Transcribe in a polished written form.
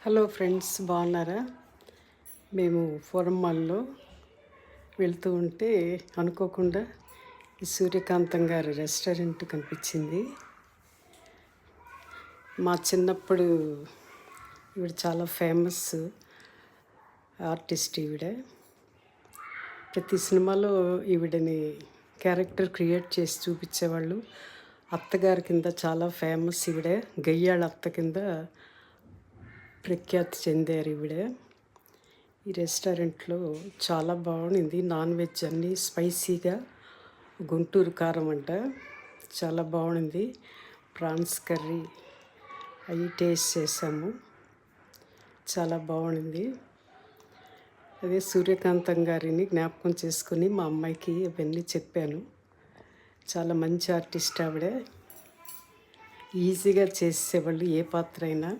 Hello friends, బాగున్నారా? మేము forum మాల్లో వెళ్తూ ఉంటే అనుకోకుండా ఈ సూర్యకాంతం గారి రెస్టారెంట్ కనిపించింది. మా చిన్నప్పుడు ఈవిడ చాలా ఫేమస్ ఆర్టిస్ట్. ప్రతి సినిమాలో ఈవిడని క్యారెక్టర్ క్రియేట్ చేసి చూపించేవాళ్ళు. అత్తగారి కింద చాలా ఫేమస్ ఈవిడే. గయ్యాళ అత్త కింద ప్రఖ్యాతి చెందారు ఈ రెస్టారెంట్లో చాలా బాగుంది. నాన్ వెజ్ అన్నీ స్పైసీగా, గుంటూరు కారం అంట, చాలా బాగుంది. ప్రాన్స్ కర్రీ అవి టేస్ట్ చేసాము, చాలా బాగుంది. అదే సూర్యకాంతం గారిని జ్ఞాపకం చేసుకుని మా అమ్మాయికి అవన్నీ చెప్పాను. చాలా మంచి ఆర్టిస్ట్ ఆవిడ. ఈజీగా చేసేవాళ్ళు ఏ పాత్ర అయినా.